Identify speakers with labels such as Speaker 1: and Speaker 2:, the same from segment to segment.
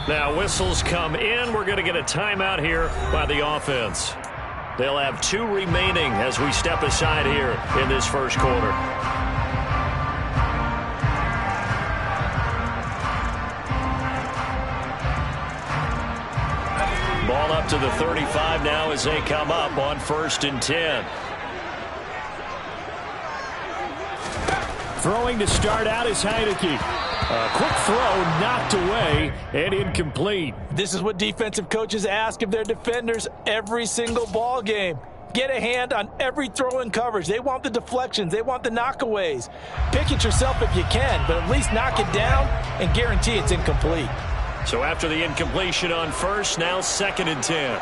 Speaker 1: Now whistles come in. We're going to get a timeout here by the offense. They'll have 2 remaining as we step aside here in this first quarter. Ball up to the 35 now as they come up on 1st and 10.
Speaker 2: Throwing to start out is Heineke. A quick throw knocked away and incomplete.
Speaker 3: This is what defensive coaches ask of their defenders every single ball game. Get a hand on every throw in coverage. They want the deflections. They want the knockaways. Pick it yourself if you can, but at least knock it down and guarantee it's incomplete.
Speaker 1: So after the incompletion on 1st, now 2nd and 10.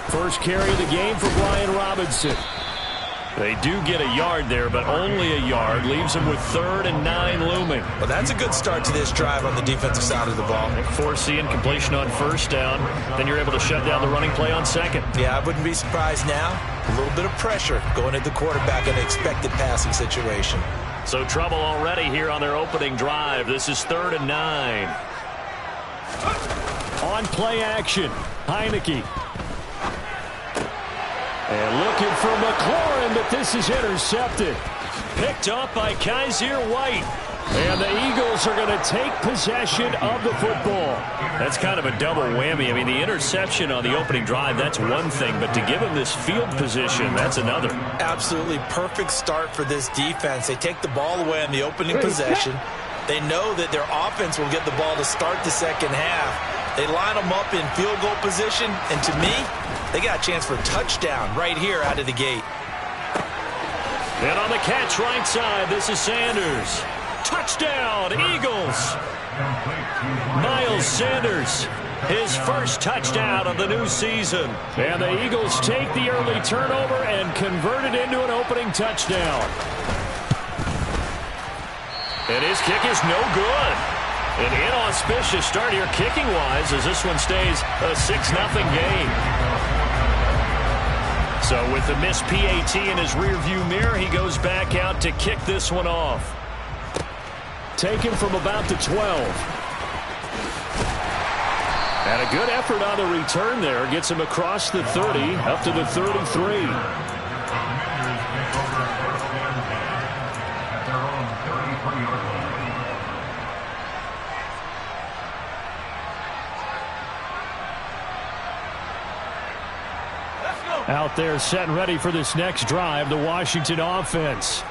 Speaker 2: First carry of the game for Brian Robinson.
Speaker 1: They do get a yard there, but only a yard. Leaves them with 3rd and 9 looming.
Speaker 3: Well, that's a good start to this drive on the defensive side of the ball.
Speaker 1: Force the incompletion on 1st down. Then you're able to shut down the running play on 2nd.
Speaker 3: Yeah, I wouldn't be surprised now. A little bit of pressure going at the quarterback in an expected passing situation.
Speaker 1: So trouble already here on their opening drive. This is 3rd and 9.
Speaker 2: On play action, Heineke. And looking for McLaurin, but this is intercepted.
Speaker 1: Picked up by Kaiser White.
Speaker 2: And the Eagles are going to take possession of the football.
Speaker 1: That's kind of a double whammy. I mean, the interception on the opening drive, that's one thing. But to give them this field position, that's another.
Speaker 3: Absolutely perfect start for this defense. They take the ball away on the opening possession. They know that their offense will get the ball to start the second half. They line them up in field goal position. And to me, they got a chance for a touchdown right here out of the gate.
Speaker 1: And on the catch right side, this is Sanders. Touchdown, Eagles. Miles Sanders, his first touchdown of the new season.
Speaker 2: And the Eagles take the early turnover and convert it into an opening touchdown.
Speaker 1: And his kick is no good. An inauspicious start here kicking-wise as this one stays a 6-0 game. So with the missed PAT in his rearview mirror, he goes back out to kick this one off.
Speaker 2: Taken from about the 12. And a good effort on the return there. Gets him across the 30, up to the 33. Out there set and ready for this next drive, the Washington offense.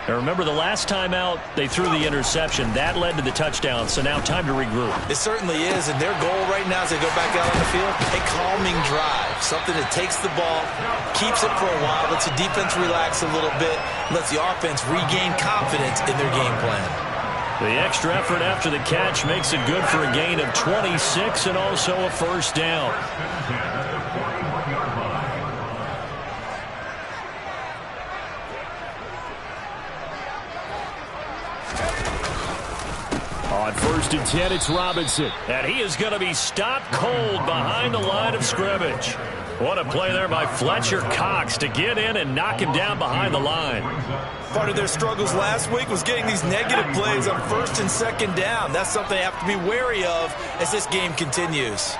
Speaker 1: Now remember, the last time out, they threw the interception. That led to the touchdown, so now time to regroup.
Speaker 3: It certainly is, and their goal right now as they go back out on the field, a calming drive. Something that takes the ball, keeps it for a while, lets the defense relax a little bit, lets the offense regain confidence in their game plan.
Speaker 1: The extra effort after the catch makes it good for a gain of 26 and also a first down.
Speaker 2: On 1st and 10, it's Robinson.
Speaker 1: And he is going to be stopped cold behind the line of scrimmage. What a play there by Fletcher Cox to get in and knock him down behind the line.
Speaker 3: Part of their struggles last week was getting these negative plays on 1st and 2nd down. That's something they have to be wary of as this game continues.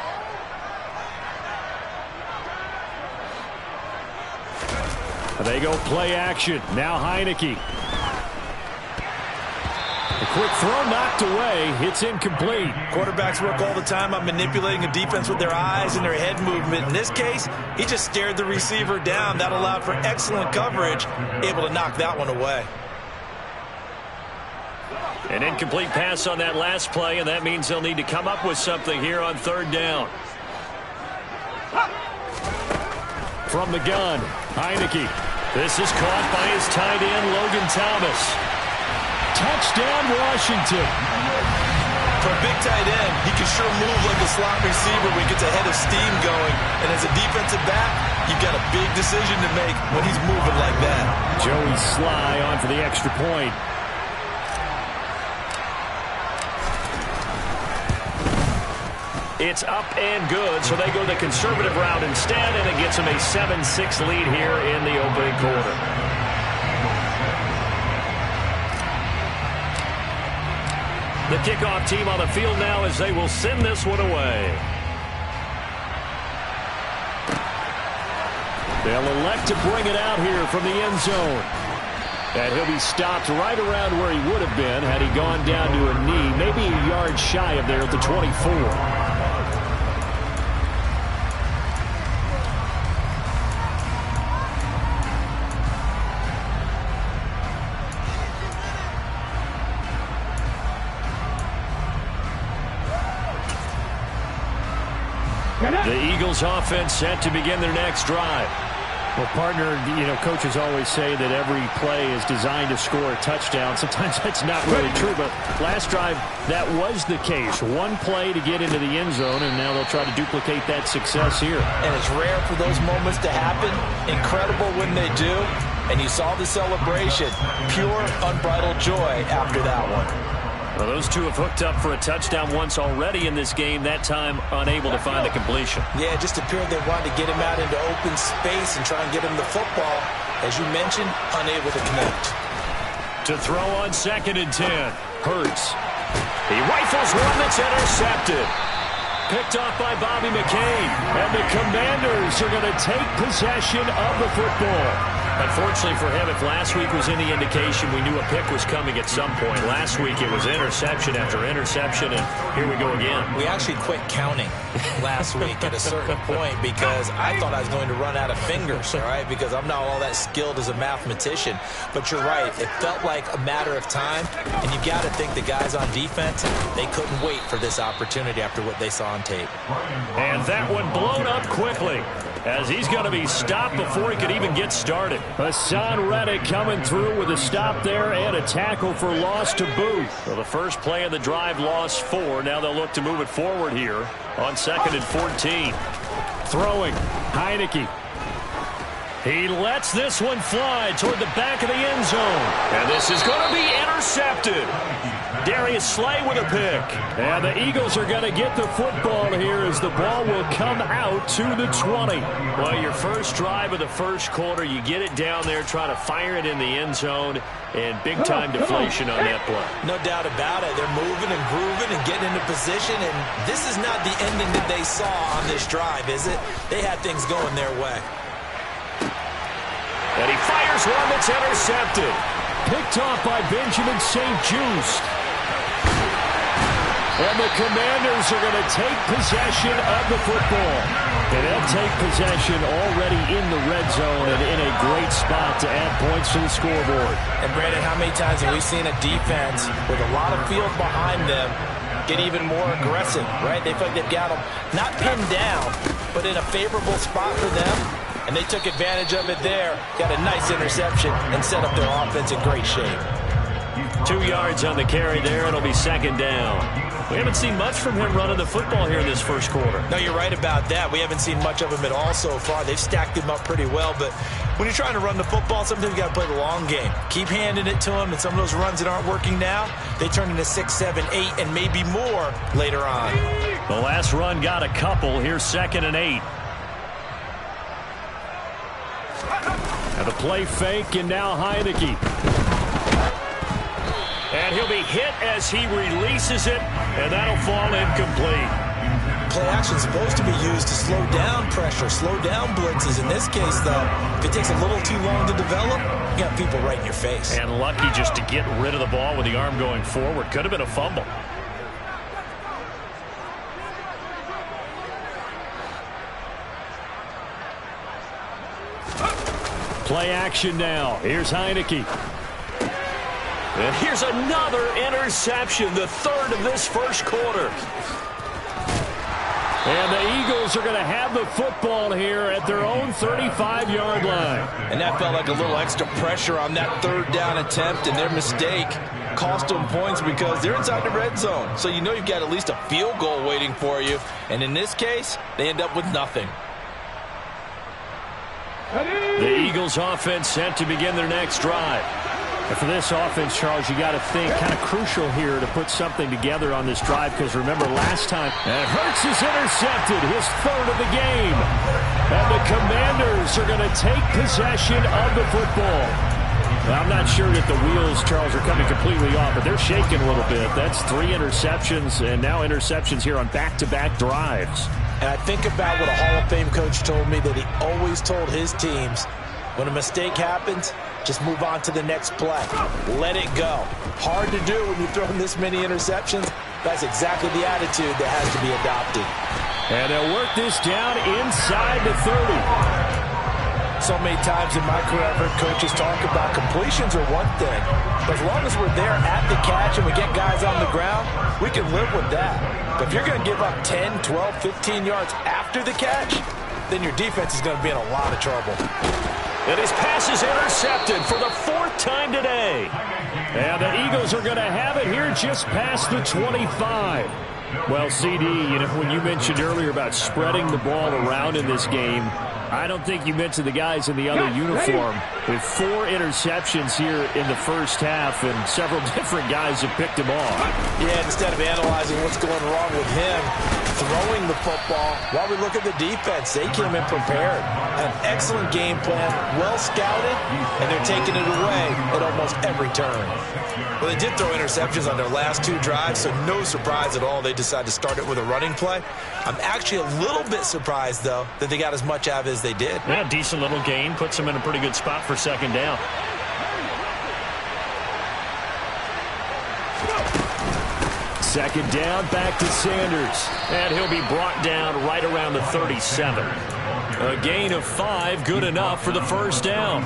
Speaker 2: They go play action. Now Heineke. A quick throw knocked away. It's incomplete.
Speaker 3: Quarterbacks work all the time on manipulating a defense with their eyes and their head movement. In this case, he just stared the receiver down. That allowed for excellent coverage, able to knock that one away.
Speaker 1: An incomplete pass on that last play, and that means they'll need to come up with something here on 3rd down.
Speaker 2: From the gun, Heineke.
Speaker 1: This is caught by his tight end, Logan Thomas.
Speaker 2: Touchdown, Washington.
Speaker 3: For a big tight end, he can sure move like a slot receiver when he gets a head of steam going. And as a defensive back, you've got a big decision to make when he's moving like that.
Speaker 2: Joey Sly on for the extra point.
Speaker 1: It's up and good, so they go the conservative route instead, and it gets them a 7-6 lead here in the opening quarter. The kickoff team on the field now as they will send this one away. They'll elect to bring it out here from the end zone. And he'll be stopped right around where he would have been had he gone down to a knee, maybe a yard shy of there at the 24. The Eagles offense set to begin their next drive.
Speaker 2: Well, partner, coaches always say that every play is designed to score a touchdown. Sometimes that's not really true, but last drive, that was the case. One play to get into the end zone, and now they'll try to duplicate that success here.
Speaker 3: And it's rare for those moments to happen. Incredible when they do. And you saw the celebration. Pure, unbridled joy after that one.
Speaker 1: Well, those two have hooked up for a touchdown once already in this game, that time unable to find the completion.
Speaker 3: Yeah, it just appeared they wanted to get him out into open space and try and get him the football. As you mentioned, unable to connect.
Speaker 1: To throw on 2nd and 10. Hurts. He rifles one that's intercepted. Picked off by Bobby McCain. And the Commanders are going to take possession of the football. Unfortunately for him, if last week was any indication, we knew a pick was coming at some point. Last week it was interception after interception, and here we go again.
Speaker 3: We actually quit counting last week at a certain point because I thought I was going to run out of fingers, all right, because I'm not all that skilled as a mathematician. But you're right. It felt like a matter of time, and you got to think the guys on defense, they couldn't wait for this opportunity after what they saw on tape.
Speaker 1: And that one blown up quickly, as he's going to be stopped before he could even get started. Hassan Reddick coming through with a stop there and a tackle for loss to boot. Well, the first play of the drive lost 4. Now they'll look to move it forward here on 2nd and 14. Throwing, Heineke. He lets this one fly toward the back of the end zone. And this is going to be intercepted. Darius Slay with a pick. And the Eagles are going to get the football here as the ball will come out to the 20. Well, your first drive of the first quarter, you get it down there, try to fire it in the end zone, and big-time deflation on that play.
Speaker 3: No doubt about it. They're moving and grooving and getting into position, and this is not the ending that they saw on this drive, is it? They had things going their way.
Speaker 1: And he fires one that's intercepted. Picked off by Benjamin St-Juste. And the Commanders are going to take possession of the football. And they'll take possession already in the red zone and in a great spot to add points to the scoreboard.
Speaker 3: And Brandon, how many times have we seen a defense with a lot of field behind them get even more aggressive, right? They feel like they've got them not pinned down, but in a favorable spot for them. And they took advantage of it there, got a nice interception, and set up their offense in great shape.
Speaker 1: 2 yards on the carry there. It'll be 2nd down. We haven't seen much from him running the football here in this first quarter.
Speaker 3: No, you're right about that. We haven't seen much of him at all so far. They've stacked him up pretty well, but when you're trying to run the football, sometimes you got to play the long game. Keep handing it to him, and some of those runs that aren't working now, they turn into 6, 7, 8, and maybe more later on.
Speaker 1: The last run got a couple. Here's 2nd and 8. And the play fake, and now Heineke. And he'll be hit as he releases it, and that'll fall incomplete.
Speaker 3: Play action is supposed to be used to slow down pressure, slow down blitzes. In this case, though, if it takes a little too long to develop, you got people right in your face.
Speaker 1: And lucky just to get rid of the ball with the arm going forward. Could have been a fumble. Play action now. Here's Heineke. And here's another interception, the 3rd of this first quarter. And the Eagles are going to have the football here at their own 35-yard line.
Speaker 3: And that felt like a little extra pressure on that 3rd down attempt, and their mistake cost them points because they're inside the red zone. So you know you've got at least a field goal waiting for you. And in this case, they end up with nothing.
Speaker 1: The Eagles offense set to begin their next drive.
Speaker 2: And for this offense, Charles, you got to think kind of crucial here to put something together on this drive, because remember last time,
Speaker 1: and Hurts is intercepted, his 3rd of the game. And the Commanders are going to take possession of the football.
Speaker 2: I'm not sure that the wheels, Charles, are coming completely off, but they're shaking a little bit. That's 3 interceptions, and now interceptions here on back-to-back drives.
Speaker 3: And I think about what a Hall of Fame coach told me, that he always told his teams, when a mistake happens, just move on to the next play. Let it go. Hard to do when you're throwing this many interceptions. That's exactly the attitude that has to be adopted.
Speaker 2: And they'll work this down inside the 30.
Speaker 3: So many times in my career, I've heard coaches talk about completions are one thing. But as long as we're there at the catch and we get guys on the ground, we can live with that. But if you're going to give up 10, 12, 15 yards after the catch, then your defense is going to be in a lot of trouble.
Speaker 1: And his pass is intercepted for the 4th time today.
Speaker 2: And the Eagles are going to have it here just past the 25. Well, CD, when you mentioned earlier about spreading the ball around in this game, I don't think you mentioned the guys in the other uniform with 4 interceptions here in the first half, and several different guys have picked them off.
Speaker 3: Yeah, instead of analyzing what's going wrong with him throwing the football, while we look at the defense, they came in prepared. An excellent game plan, well scouted, and they're taking it away at almost every turn. Well, they did throw interceptions on their last 2 drives, so no surprise at all they decided to start it with a running play. I'm actually a little bit surprised, though, that they got as much out of it as they did.
Speaker 1: Yeah, decent little gain. Puts them in a pretty good spot for 2nd down.
Speaker 2: Second down, back to Sanders.
Speaker 1: And he'll be brought down right around the 37. A gain of 5, good enough for the 1st down.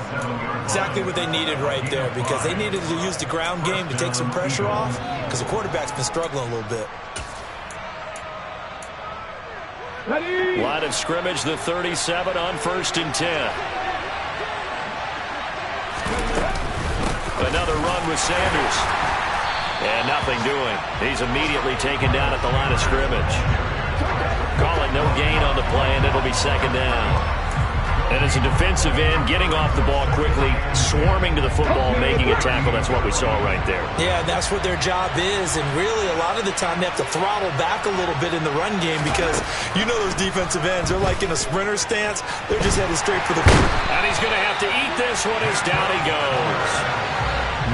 Speaker 3: Exactly what they needed right there, because they needed to use the ground game to take some pressure off, because the quarterback's been struggling a little bit.
Speaker 1: Line of scrimmage, the 37 on 1st and 10. Another run with Sanders. And nothing doing. He's immediately taken down at the line of scrimmage. Calling no gain on the play, and it'll be 2nd down. And as a defensive end, getting off the ball quickly, swarming to the football, making a tackle. That's what we saw right there.
Speaker 3: Yeah, that's what their job is. And really, a lot of the time, they have to throttle back a little bit in the run game, because you know those defensive ends, they're like in a sprinter stance. They're just headed straight for the...
Speaker 1: And he's going to have to eat this one as down he goes.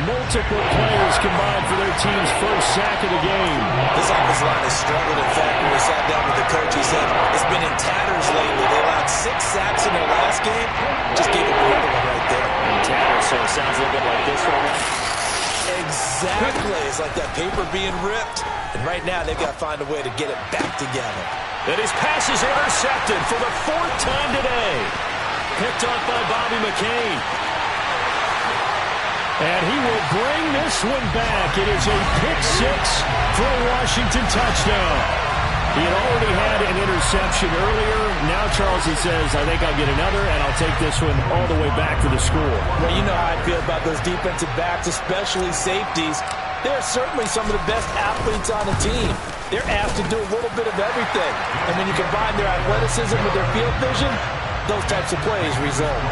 Speaker 2: Multiple players combined for their team's first sack of the game.
Speaker 3: This offensive line has struggled. In fact, when we sat down with the coach, he said it's been in tatters lately. They allowed 6 sacks in their last game. Just gave up another one right there.
Speaker 1: In tatters, so it sounds a little bit like this one.
Speaker 3: Exactly. It's like that paper being ripped. And right now, they've got to find a way to get it back together.
Speaker 1: And his pass is intercepted for the 4th time today. Picked off by Bobby McCain.
Speaker 2: And he will bring this one back. It is a pick-6 for a Washington touchdown. He had already had an interception earlier. Now Charleston says, I think I'll get another, and I'll take this one all the way back for the score.
Speaker 3: Well, you know how I feel about those defensive backs, especially safeties. They're certainly some of the best athletes on the team. They're asked to do a little bit of everything. And when you combine their athleticism with their field vision, those types of plays result.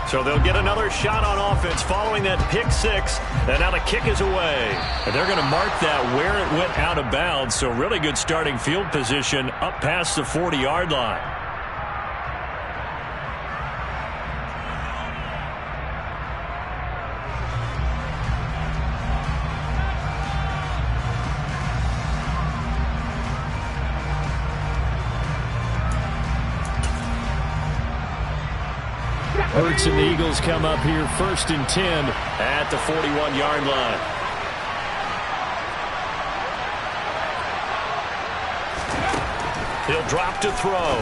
Speaker 1: So they'll get another shot on offense following that pick-6. And now the kick is away. And they're going to mark that where it went out of bounds. So really good starting field position up past the 40-yard line.
Speaker 2: Hurts and the Eagles come up here 1st and 10
Speaker 1: at the 41-yard line. He'll drop to throw.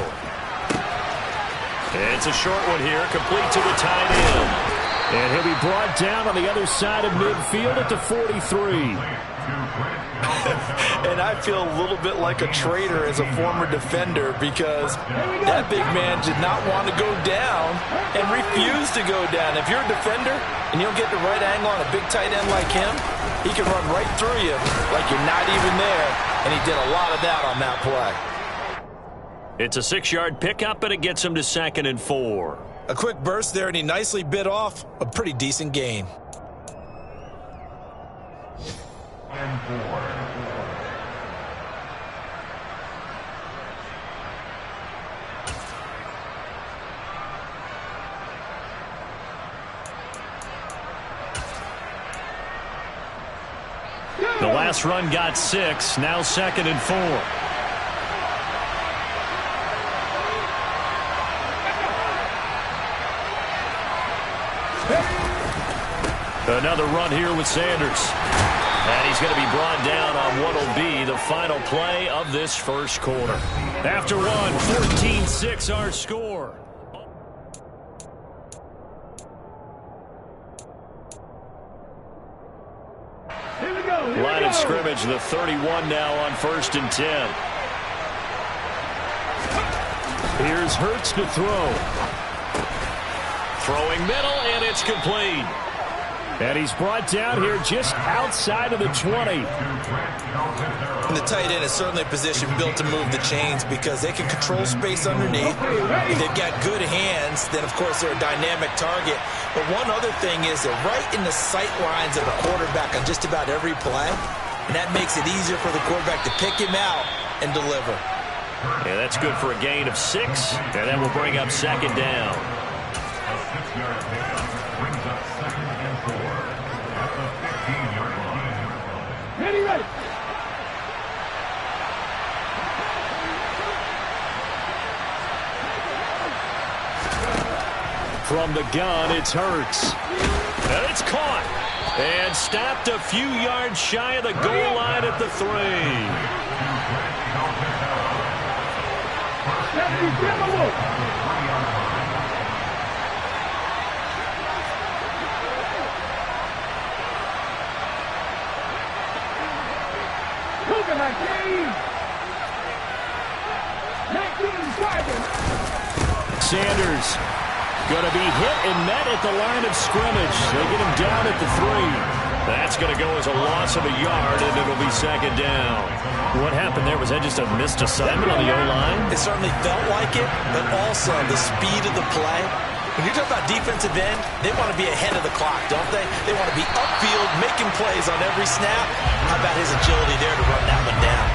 Speaker 1: It's a short one here, complete to the tight end.
Speaker 2: And he'll be brought down on the other side of midfield at the 43.
Speaker 3: And I feel a little bit like a traitor as a former defender because that big man did not want to go down and refused to go down. If you're a defender and you don't get the right angle on a big tight end like him, he can run right through you like you're not even there, and he did a lot of that on that play.
Speaker 1: It's a 6-yard pickup, and it gets him to 2nd and 4.
Speaker 3: A quick burst there, and he nicely bit off a pretty decent gain.
Speaker 1: The last run got 6, now 2nd and 4. Another run here with Sanders. And he's going to be brought down on what will be the final play of this first quarter. After one, 14-6 our score. Line of scrimmage, the 31 now on 1st and 10.
Speaker 2: Here's Hurts to throw.
Speaker 1: Throwing middle, and it's complete.
Speaker 2: And he's brought down here just outside of the 20.
Speaker 3: And the tight end is certainly a position built to move the chains because they can control space underneath. If they've got good hands, then, of course, they're a dynamic target. But one other thing is they're right in the sight lines of the quarterback on just about every play. And that makes it easier for the quarterback to pick him out and deliver.
Speaker 1: Yeah, that's good for a gain of 6. And that will bring up 2nd down.
Speaker 2: From the gun, it's Hurts.
Speaker 1: And it's caught. And stopped a few yards shy of the goal line at the 3.
Speaker 2: Sanders going to be hit and met at the line of scrimmage. They get him down at the 3.
Speaker 1: That's going to go as a loss of a yard, and it'll be 2nd down.
Speaker 2: What happened there? Was that just a missed assignment on the O-line?
Speaker 3: It certainly felt like it, but also the speed of the play. When you talk about defensive end, they want to be ahead of the clock, don't they? They want to be upfield, making plays on every snap. How about his agility there to run that one down?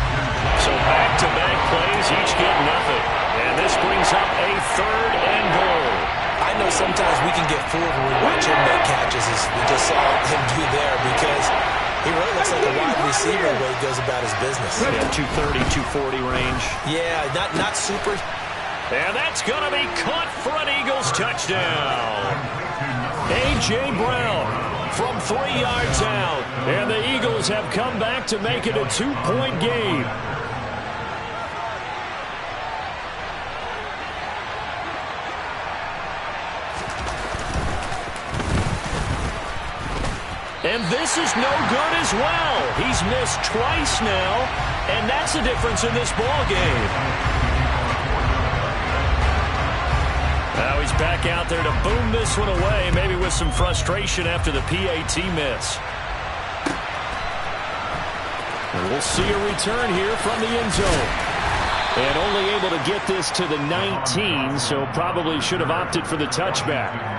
Speaker 1: So back-to-back plays, each get nothing. And this brings up a 3rd and goal.
Speaker 3: I know sometimes we can get fooled when we watch him make catches, as we just saw him do there, because he really looks like a wide receiver the way he goes about his business.
Speaker 2: Yeah, 230, 240 range.
Speaker 3: Yeah, not super.
Speaker 1: And that's going to be caught for an Eagles touchdown.
Speaker 2: A.J. Brown from 3 yards out. And the Eagles have come back to make it a 2-point game.
Speaker 1: And this is no good as well. He's missed twice now, and that's the difference in this ball game. Now he's back out there to boom this one away, maybe with some frustration after the PAT miss.
Speaker 2: And we'll see a return here from the end zone. And only able to get this to the 19, so probably should have opted for the touchback.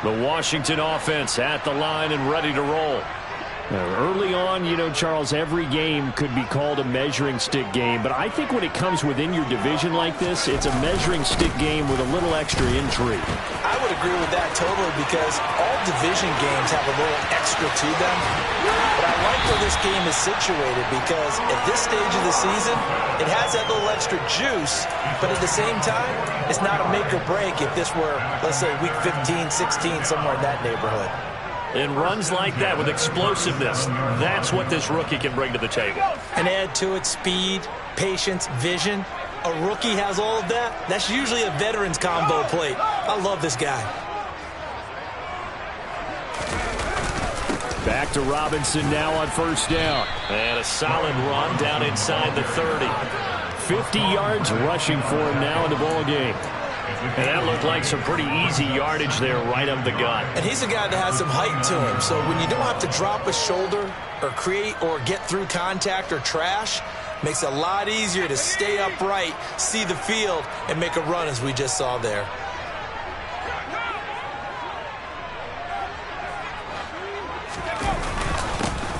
Speaker 2: The Washington offense at the line and ready to roll. Early on, Charles, every game could be called a measuring stick game. But I think when it comes within your division like this, it's a measuring stick game with a little extra intrigue.
Speaker 3: I would agree with that totally because all division games have a little extra to them. But I like where this game is situated because at this stage of the season, it has that little extra juice. But at the same time, it's not a make or break if this were, let's say, week 15, 16, somewhere in that neighborhood.
Speaker 1: And runs like that with explosiveness, that's what this rookie can bring to the table.
Speaker 3: And add to it speed, patience, vision. A rookie has all of that. That's usually a veteran's combo plate. I love this guy.
Speaker 2: Back to Robinson now on first down.
Speaker 1: And a solid run down inside the 30.
Speaker 2: 50 yards rushing for him now in the ball game.
Speaker 1: And that looked like some pretty easy yardage there right up the gut.
Speaker 3: And he's a guy that has some height to him. So when you don't have to drop a shoulder or create or get through contact or trash, makes it a lot easier to stay upright, see the field, and make a run as we just saw there.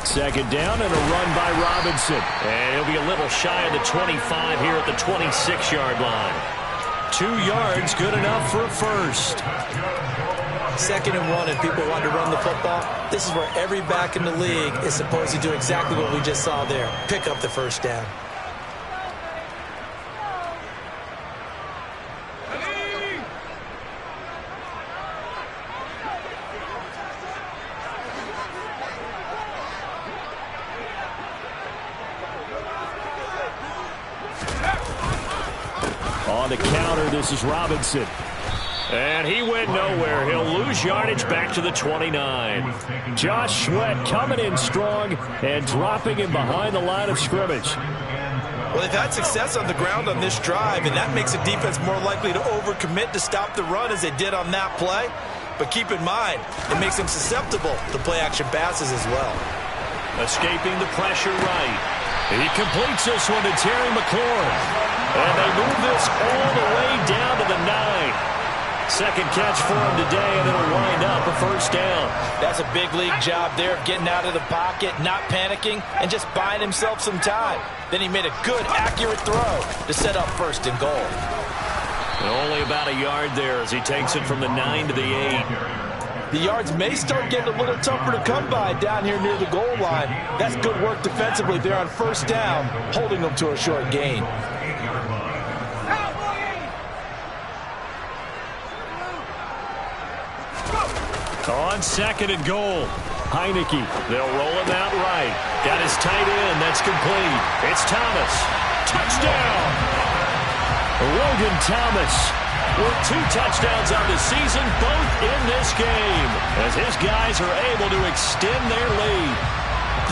Speaker 2: Second down and a run by Robinson.
Speaker 1: And he'll be a little shy of the 25 here at the 26-yard line. 2 yards, good enough for a first.
Speaker 3: 2nd and 1, and people want to run the football. This is where every back in the league is supposed to do exactly what we just saw there. Pick up the first down.
Speaker 2: On the counter, this is Robinson.
Speaker 1: And he went nowhere. He'll lose yardage back to the 29.
Speaker 2: Josh Sweat coming in strong and dropping him behind the line of scrimmage.
Speaker 3: Well, they've had success on the ground on this drive, and that makes the defense more likely to overcommit to stop the run as they did on that play. But keep in mind, it makes them susceptible to play-action passes as well.
Speaker 1: Escaping the pressure right. He completes this one to Terry McLaurin. And they move this all the way down to the 9. Second catch for him today, and it'll wind up a first down.
Speaker 3: That's a big league job there of getting out of the pocket, not panicking, and just buying himself some time. Then he made a good, accurate throw to set up 1st and goal.
Speaker 1: And only about a yard there as he takes it from the 9 to the 8.
Speaker 3: The yards may start getting a little tougher to come by down here near the goal line. That's good work defensively there on 1st down, holding them to a short gain.
Speaker 1: On 2nd and goal, Heineke. They'll roll him out right. Got his tight end. That's complete. It's Thomas. Touchdown!
Speaker 2: Logan Thomas
Speaker 1: with 2 touchdowns on the season, both in this game, as his guys are able to extend their lead.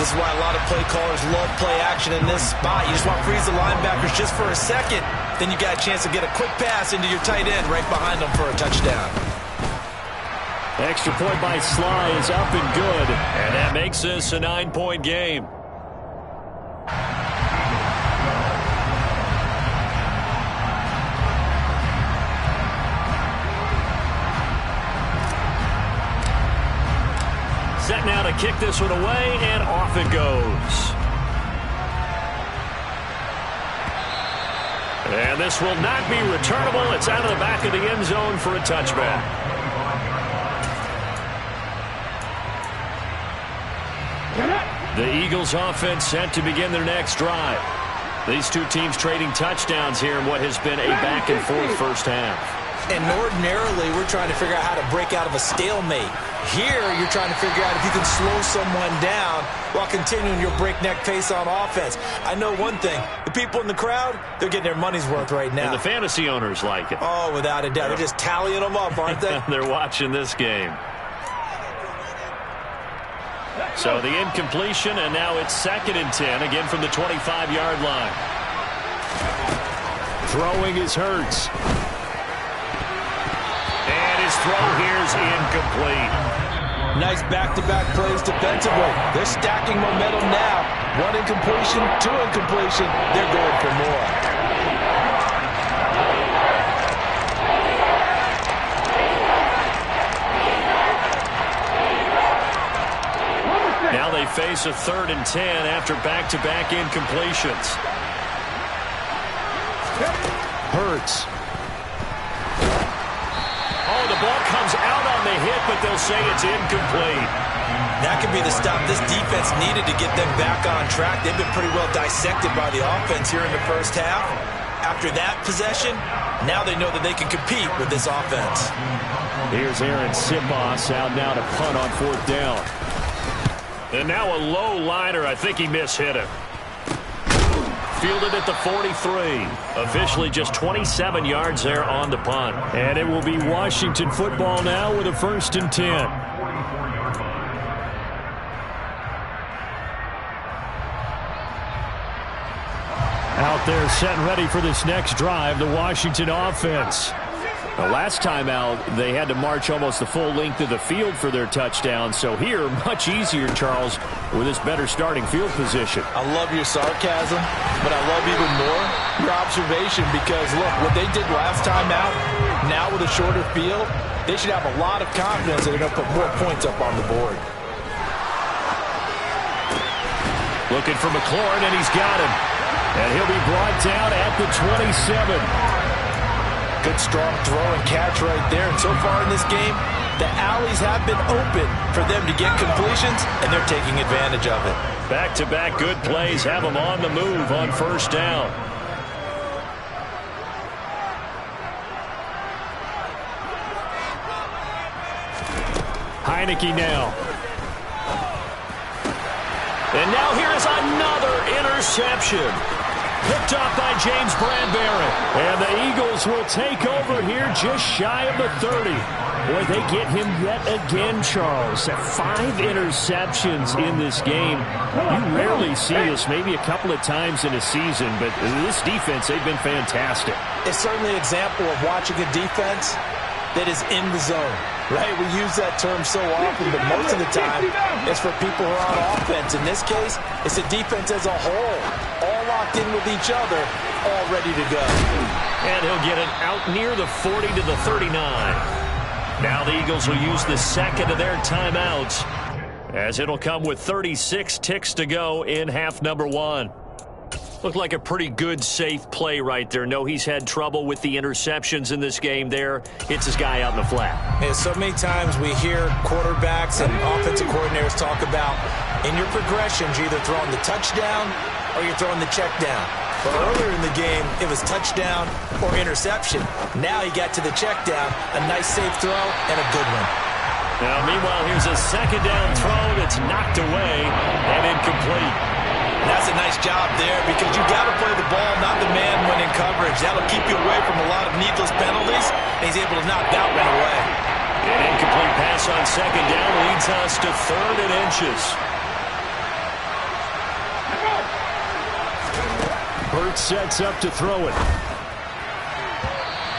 Speaker 3: This is why a lot of play callers love play action in this spot. You just want to freeze the linebackers just for a second. Then you got a chance to get a quick pass into your tight end right behind them for a touchdown.
Speaker 2: Extra point by Sly is up and good.
Speaker 1: And that makes this a 9-point game. Set now to kick this one away, and off it goes. And this will not be returnable. It's out of the back of the end zone for a touchback. The Eagles offense set to begin their next drive. These two teams trading touchdowns here in what has been a back-and-forth first half.
Speaker 3: And ordinarily, we're trying to figure out how to break out of a stalemate. Here, you're trying to figure out if you can slow someone down while continuing your breakneck pace on offense. I know one thing. The people in the crowd, they're getting their money's worth right now.
Speaker 1: And the fantasy owners like it.
Speaker 3: Oh, without a doubt. They're just tallying them up, aren't they?
Speaker 1: They're watching this game. So the incompletion, and now it's 2nd and 10, again from the 25-yard line.
Speaker 2: Throwing is Hurts.
Speaker 1: And his throw here is incomplete.
Speaker 3: Nice back-to-back plays defensively. They're stacking momentum now. 1 incompletion, 2 incompletion. They're going for more.
Speaker 1: Now they face a 3rd and 10 after back-to-back incompletions.
Speaker 2: Hurts.
Speaker 1: Oh, the ball comes out on the hit, but they'll say it's incomplete.
Speaker 3: That could be the stop this defense needed to get them back on track. They've been pretty well dissected by the offense here in the first half. After that possession, now they know that they can compete with this offense.
Speaker 2: Here's Aaron Siposs out now to punt on 4th down.
Speaker 1: And now a low liner. I think he mishit it. Fielded at the 43. Officially just 27 yards there on the punt.
Speaker 2: And it will be Washington football now with a 1st and 10. Out there set and ready for this next drive, the Washington offense. The last time out, they had to march almost the full length of the field for their touchdown. So here, much easier, Charles, with this better starting field position.
Speaker 3: I love your sarcasm, but I love even more your observation because, look, what they did last time out, now with a shorter field, they should have a lot of confidence that they're going to put more points up on the board.
Speaker 2: Looking for McLaurin, and he's got him. And he'll be brought down at the 27.
Speaker 3: Good strong throw and catch right there. And so far in this game, the alleys have been open for them to get completions, and they're taking advantage of it.
Speaker 1: Back-to-back good plays have them on the move on 1st down.
Speaker 2: Heineke now.
Speaker 1: And now here is another interception. Picked off by James Bradbury.
Speaker 2: And the Eagles will take over here just shy of the 30. Boy, they get him yet again, Charles. 5 interceptions in this game. You rarely see this, maybe a couple of times in a season, but this defense, they've been fantastic.
Speaker 3: It's certainly an example of watching a defense that is in the zone, right? We use that term so often, but most of the time it's for people who are on offense. In this case, it's a defense as a whole, all locked in with each other, all ready to go.
Speaker 1: And he'll get it out near the 40 to the 39. Now the Eagles will use the second of their timeouts, as it'll come with 36 ticks to go in half number 1. Looked like a pretty good, safe play right there. No, he's had trouble with the interceptions in this game there. Hits his guy out in the flat.
Speaker 3: Yeah, so many times we hear quarterbacks and offensive coordinators talk about in your progressions, you're either throwing the touchdown or you're throwing the check down. But earlier in the game, it was touchdown or interception. Now he got to the check down, a nice safe throw, and a good one.
Speaker 1: Now, meanwhile, here's a second down throw that's knocked away and incomplete.
Speaker 3: That's a nice job there because you got to play the ball, not the man when in coverage. That'll keep you away from a lot of needless penalties, and he's able to knock that one away.
Speaker 1: An incomplete pass on second down leads us to 3rd and inches.
Speaker 2: Burt sets up to throw it.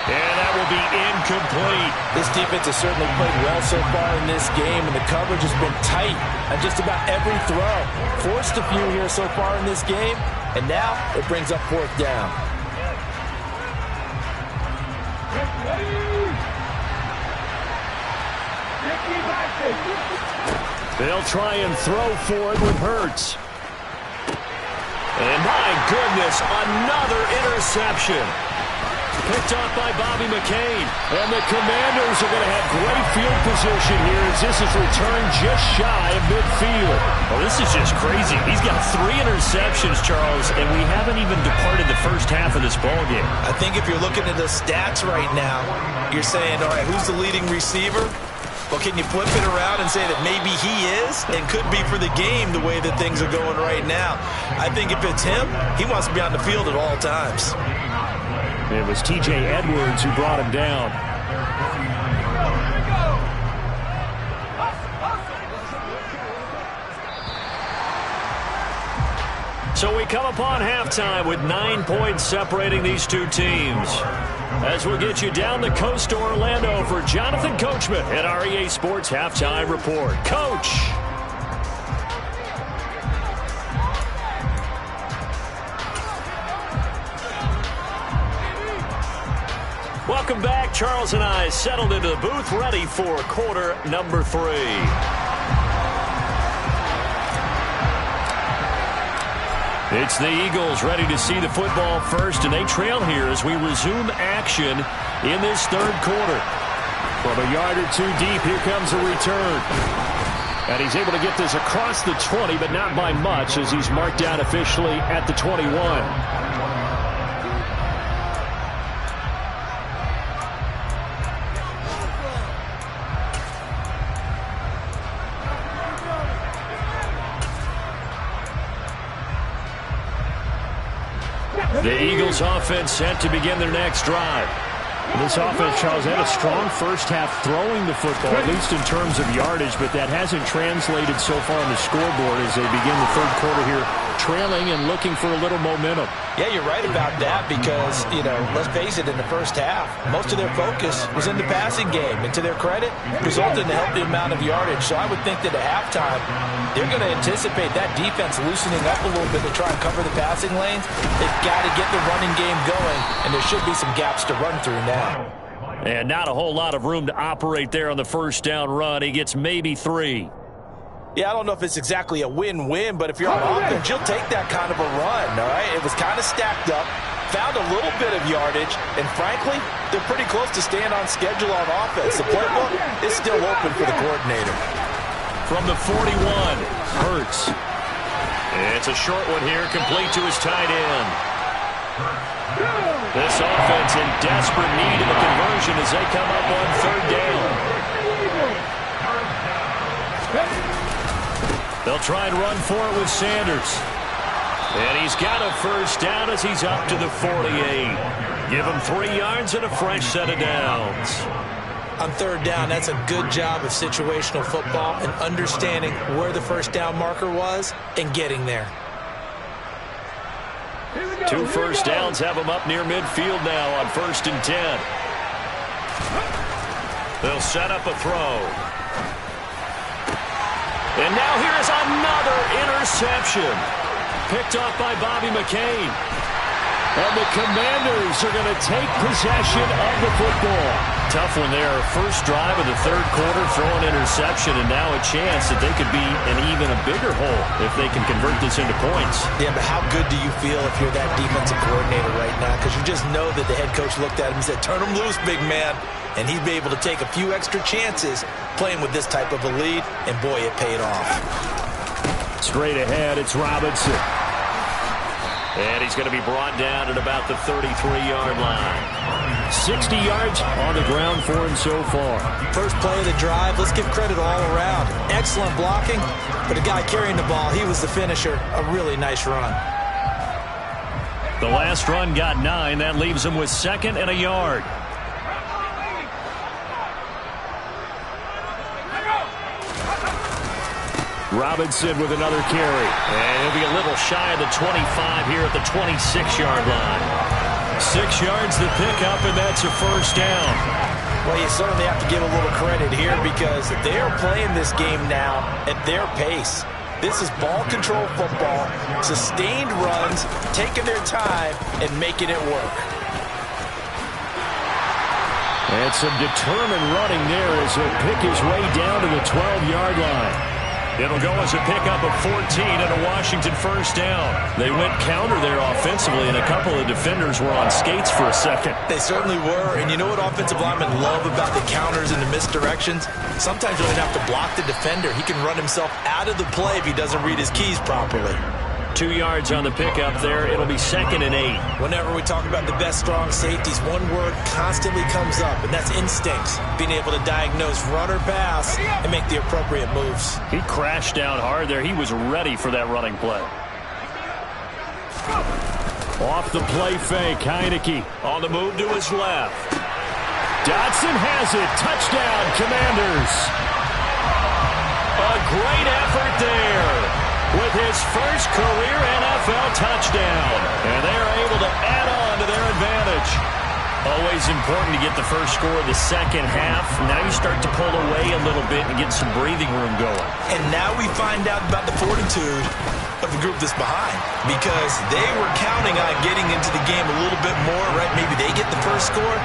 Speaker 1: And that will be incomplete.
Speaker 3: This defense has certainly played well so far in this game, and the coverage has been tight on just about every throw. Forced a few here so far in this game, and now it brings up 4th down.
Speaker 2: They'll try and throw for it with Hurts.
Speaker 1: And my goodness, another interception. Picked off by Bobby McCain.
Speaker 2: And the Commanders are going to have great field position here as this is returned just shy of midfield.
Speaker 1: Well, this is just crazy. He's got 3 interceptions, Charles, and we haven't even departed the first half of this ballgame.
Speaker 3: I think if you're looking at the stats right now, you're saying, all right, who's the leading receiver? Well, can you flip it around and say that maybe he is and could be for the game the way that things are going right now? I think if it's him, he wants to be on the field at all times.
Speaker 2: It was T.J. Edwards who brought him down.
Speaker 1: So we come upon halftime with 9 points separating these two teams. As we'll get you down the coast to Orlando for Jonathan Coachman at our EA Sports Halftime Report. Coach! Welcome back. Charles and I settled into the booth, ready for quarter number 3. It's the Eagles ready to see the football first, and they trail here as we resume action in this third quarter.
Speaker 2: From a yard or two deep, here comes a return. And he's able to get this across the 20, but not by much, as he's marked down officially at the 21.
Speaker 1: The Eagles offense set to begin their next drive.
Speaker 2: This offense, Charles, had a strong first half throwing the football, at least in terms of yardage, but that hasn't translated so far on the scoreboard as they begin the third quarter here, trailing and looking for a little momentum.
Speaker 3: Yeah, you're right about that because, let's face it, in the first half, most of their focus was in the passing game. And to their credit, resulted in a healthy amount of yardage. So I would think that at halftime, they're going to anticipate that defense loosening up a little bit to try and cover the passing lanes. They've got to get the running game going, and there should be some gaps to run through now.
Speaker 1: And not a whole lot of room to operate there on the first down run. He gets maybe 3.
Speaker 3: Yeah, I don't know if it's exactly a win-win, but if you're on offense, you'll take that kind of a run, all right? It was kind of stacked up, found a little bit of yardage, and frankly, they're pretty close to staying on schedule on offense. The playbook is still open for the coordinator.
Speaker 1: From the 41, Hurts. It's a short one here, complete to his tight end. This offense in desperate need of a conversion as they come up on third down. They'll try and run for it with Sanders. And he's got a first down as he's up to the 48. Give him 3 yards and a fresh set of downs.
Speaker 3: On third down, that's a good job of situational football and understanding where the first down marker was and getting there.
Speaker 1: 2 first downs have them up near midfield now on 1st and 10. They'll set up a throw. And now here's another interception. Picked off by Bobby McCain.
Speaker 2: And the Commanders are going to take possession of the football.
Speaker 1: Tough one there. First drive of the third quarter, throw an interception, and now a chance that they could be in even a bigger hole if they can convert this into points.
Speaker 3: Yeah, but how good do you feel if you're that defensive coordinator right now? Because you just know that the head coach looked at him and said, turn him loose, big man. And he'd be able to take a few extra chances playing with this type of a lead, and boy, it paid off.
Speaker 2: Straight ahead, it's Robinson.
Speaker 1: And he's going to be brought down at about the 33-yard line.
Speaker 2: 60 yards on the ground for him so far.
Speaker 3: First play of the drive, let's give credit all around. Excellent blocking, but the guy carrying the ball, he was the finisher. A really nice run.
Speaker 1: The last run got 9. That leaves him with 2nd and a yard.
Speaker 2: Robinson with another carry.
Speaker 1: And he'll be a little shy of the 25 here at the 26-yard line. 6 yards to pick up, and that's a first down.
Speaker 3: Well, you certainly have to give a little credit here because they are playing this game now at their pace. This is ball control football, sustained runs, taking their time, and making it work.
Speaker 2: And some determined running there as he'll pick his way down to the 12-yard line.
Speaker 1: It'll go as a pickup of 14 and a Washington first down. They went counter there offensively, and a couple of defenders were on skates for a second.
Speaker 3: They certainly were, and you know what offensive linemen love about the counters and the misdirections? Sometimes you don't have to block the defender. He can run himself out of the play if he doesn't read his keys properly.
Speaker 1: 2 yards on the pickup there. It'll be 2nd and 8.
Speaker 3: Whenever we talk about the best strong safeties, one word constantly comes up, and that's instincts. Being able to diagnose run or pass and make the appropriate moves.
Speaker 1: He crashed down hard there. He was ready for that running play.
Speaker 2: Off the play fake, Heineke.
Speaker 1: On the move to his left.
Speaker 2: Dotson has it. Touchdown, Commanders.
Speaker 1: A great effort there with his first career NFL touchdown. And they are able to add on to their advantage. Always important to get the first score of the second half. Now you start to pull away a little bit and get some breathing room going.
Speaker 3: And now we find out about the fortitude of the group that's behind, because they were counting on getting into the game a little bit more, right? Maybe they get the first score.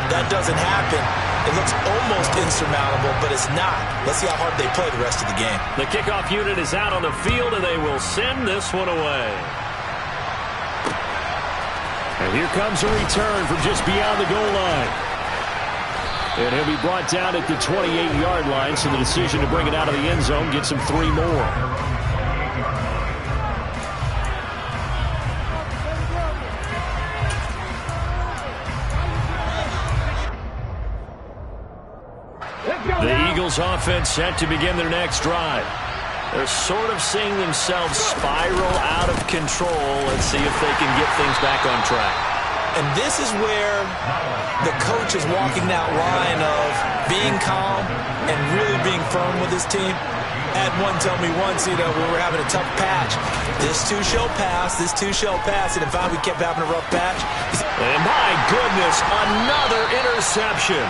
Speaker 3: That doesn't happen. It looks almost insurmountable, but it's not. Let's see how hard they play the rest of the game.
Speaker 1: The kickoff unit is out on the field, and they will send this one away.
Speaker 2: And here comes a return from just beyond the goal line. And he'll be brought down at the 28-yard line, so the decision to bring it out of the end zone gets him 3 more.
Speaker 1: The Eagles offense set to begin their next drive. They're sort of seeing themselves spiral out of control. Let's see if they can get things back on track.
Speaker 3: And this is where the coach is walking that line of being calm and really being firm with his team. Had one tell me once, we were having a tough patch. This too shall pass, this too shall pass. And in fact, we kept having a rough patch.
Speaker 1: And my goodness, another interception.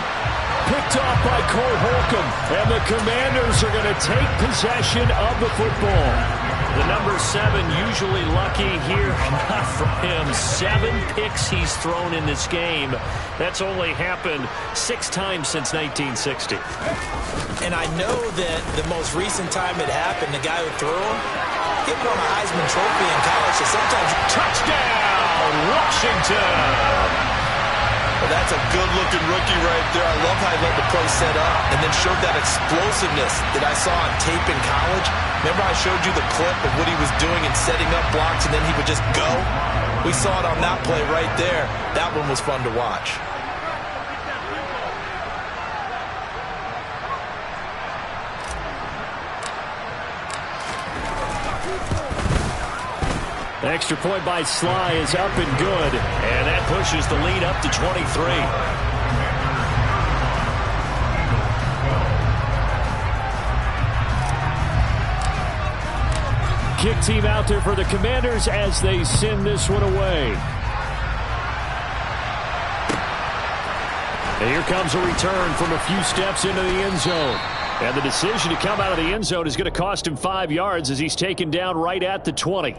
Speaker 2: Picked off by Cole Holcomb, and the Commanders are going to take possession of the football.
Speaker 1: The number 7 usually lucky here, not for him. 7 picks he's thrown in this game. That's only happened 6 times since 1960.
Speaker 3: And I know that the most recent time it happened, the guy who threw him, he won a Heisman Trophy in college, so sometimes...
Speaker 1: Touchdown, Washington!
Speaker 3: Well, that's a good-looking rookie right there. I love how he let the play set up and then showed that explosiveness that I saw on tape in college. Remember I showed you the clip of what he was doing and setting up blocks, and then he would just go? We saw it on that play right there. That one was fun to watch.
Speaker 2: The extra point by Sly is up and good.
Speaker 1: And that pushes the lead up to 23.
Speaker 2: Kick team out there for the Commanders as they send this one away. And here comes a return from a few steps into the end zone. And the decision to come out of the end zone is going to cost him 5 yards as he's taken down right at the 20.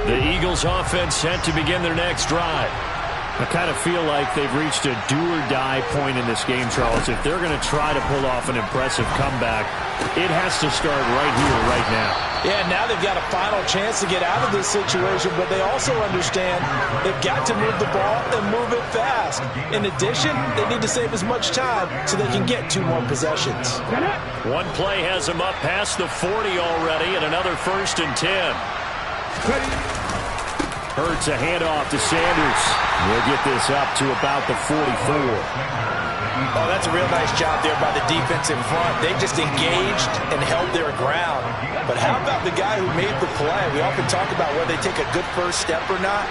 Speaker 1: The Eagles offense set to begin their next drive.
Speaker 2: I kind of feel like they've reached a do-or-die point in this game, Charles. If they're going to try to pull off an impressive comeback, it has to start right here, right now.
Speaker 3: Yeah, now they've got a final chance to get out of this situation, but they also understand they've got to move the ball and move it fast. In addition, they need to save as much time so they can get 2 more possessions.
Speaker 1: One play has them up past the 40 already, and another 1st and 10.
Speaker 2: Hurts a handoff to Sanders. We'll get this up to about the 44.
Speaker 3: Oh, that's a real nice job there by the defense in front. They just engaged and held their ground. But how about the guy who made the play? We often talk about whether they take a good first step or not.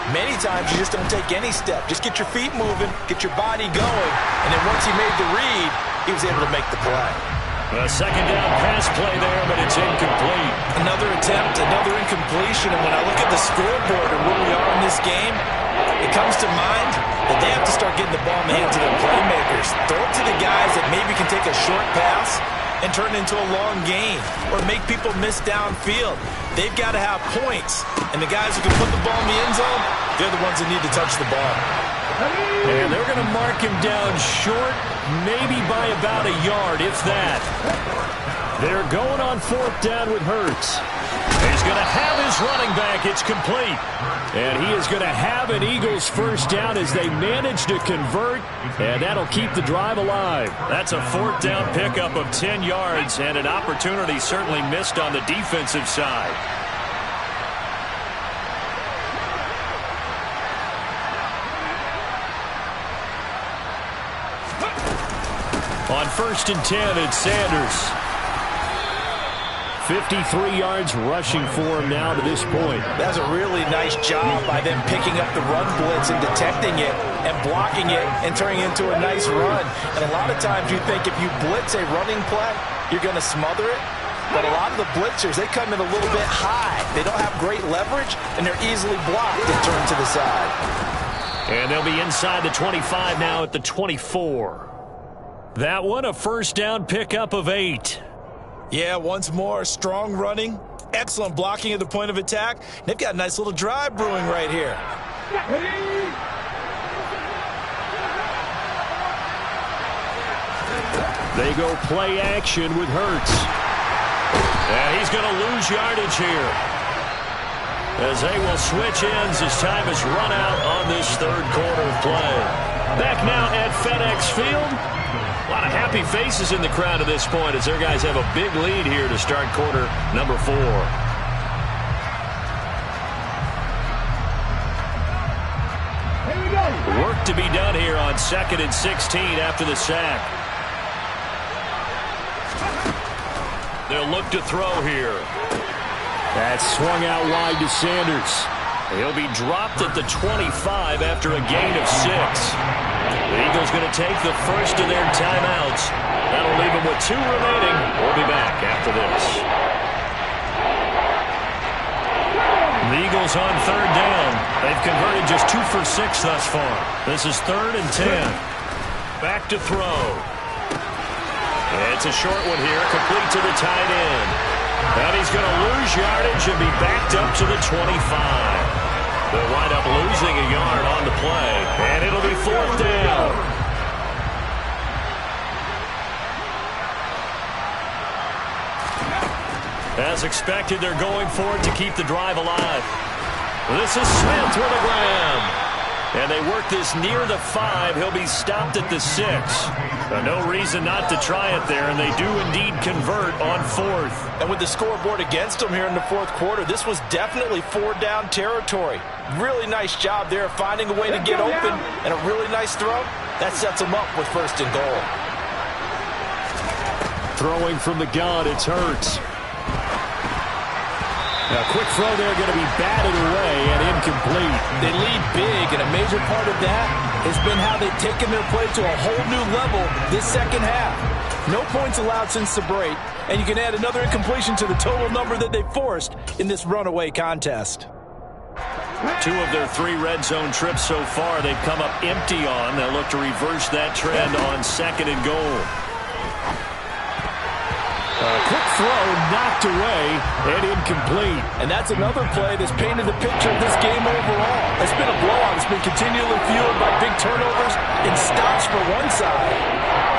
Speaker 3: Many times you just don't take any step. Just get your feet moving, get your body going, and then once he made the read, he was able to make the play.
Speaker 1: A second down pass play there, but it's incomplete.
Speaker 3: Another attempt, another incompletion, and when I look at the scoreboard and where we are in this game, it comes to mind that they have to start getting the ball in the hands of their playmakers. Throw it to the guys that maybe can take a short pass and turn it into a long gain or make people miss downfield. They've got to have points, and the guys who can put the ball in the end zone, they're the ones that need to touch the ball.
Speaker 1: And they're going to mark him down short, maybe by about a yard, if that.
Speaker 2: They're going on 4th down with Hurts.
Speaker 1: He's going to have his running back. It's complete.
Speaker 2: And he is going to have an Eagles 1st down as they manage to convert, and that'll keep the drive alive.
Speaker 1: That's a 4th down pickup of 10 yards, and an opportunity certainly missed on the defensive side. On 1st and 10, it's Sanders.
Speaker 2: 53 yards rushing for him now to this point.
Speaker 3: That's a really nice job by them picking up the run blitz and detecting it and blocking it and turning it into a nice run. And a lot of times you think if you blitz a running play, you're going to smother it. But a lot of the blitzers, they come in a little bit high. They don't have great leverage, and they're easily blocked and turned to the side.
Speaker 1: And they'll be inside the 25 now at the 24. That one, a 1st down pickup of 8.
Speaker 3: Yeah, once more, strong running, excellent blocking at the point of attack. They've got a nice little drive brewing right here.
Speaker 2: They go play action with Hurts.
Speaker 1: And he's going to lose yardage here, as they will switch ends as time has run out on this third quarter of play. Back now at FedEx Field. A lot of happy faces in the crowd at this point as their guys have a big lead here to start quarter number 4.
Speaker 4: Here we go.
Speaker 1: Work to be done here on 2nd and 16 after the sack. They'll look to throw here.
Speaker 2: That's swung out wide to Sanders.
Speaker 1: He'll be dropped at the 25 after a gain of 6. The Eagles going to take the first of their timeouts. That'll leave them with 2 remaining. We'll be back after this. The Eagles on 3rd down. They've converted just 2 for 6 thus far. This is 3rd and 10. Back to throw. It's a short one here, complete to the tight end. And he's going to lose yardage and be backed up to the 25. They'll wind up losing a yard on the play, and it'll be 4th down. As expected, they're going for it to keep the drive alive. This is Smith with a grab. And they work this near the 5. He'll be stopped at the 6. No reason not to try it there, and they do indeed convert on 4th.
Speaker 3: And with the scoreboard against them here in the 4th quarter, this was definitely 4-down territory. Really nice job there finding a way to get open, and a really nice throw. That sets them up with 1st and goal.
Speaker 2: Throwing from the gun, it's Hurts. A quick throw there, going to be batted away and incomplete.
Speaker 3: They lead big, and a major part of that has been how they've taken their play to a whole new level this second half. No points allowed since the break, and you can add another incompletion to the total number that they forced in this runaway contest.
Speaker 1: 2 of their 3 red zone trips so far they've come up empty on. They'll look to reverse that trend on 2nd and goal.
Speaker 2: A quick throw knocked away and incomplete.
Speaker 3: And that's another play that's painted the picture of this game overall. It's been a blowout. It's been continually fueled by big turnovers and stops for one side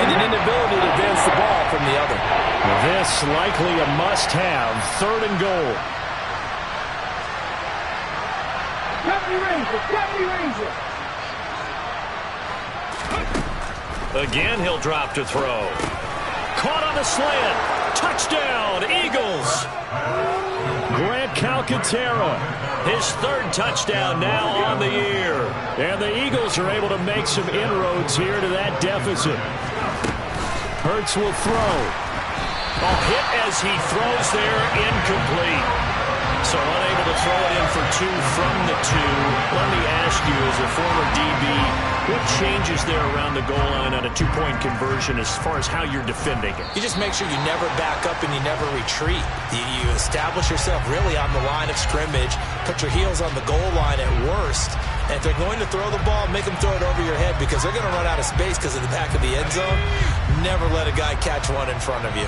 Speaker 3: and an inability to advance the ball from the other.
Speaker 2: This likely a must-have. 3rd and goal.
Speaker 1: Again, he'll drop to throw. Caught on the slant. Touchdown, Eagles.
Speaker 2: Grant Calcaterra.
Speaker 1: His 3rd touchdown now on the year.
Speaker 2: And the Eagles are able to make some inroads here to that deficit. Hurts will throw.
Speaker 1: A hit as he throws there, incomplete. So unable to throw it in for 2 from the 2. Let me ask you, as a former DB, what changes there around the goal line on a 2-point conversion as far as how you're defending it?
Speaker 3: You just make sure you never back up and you never retreat. You establish yourself really on the line of scrimmage, put your heels on the goal line at worst, and if they're going to throw the ball, make them throw it over your head because they're going to run out of space because of the back of the end zone. Never let a guy catch one in front of you.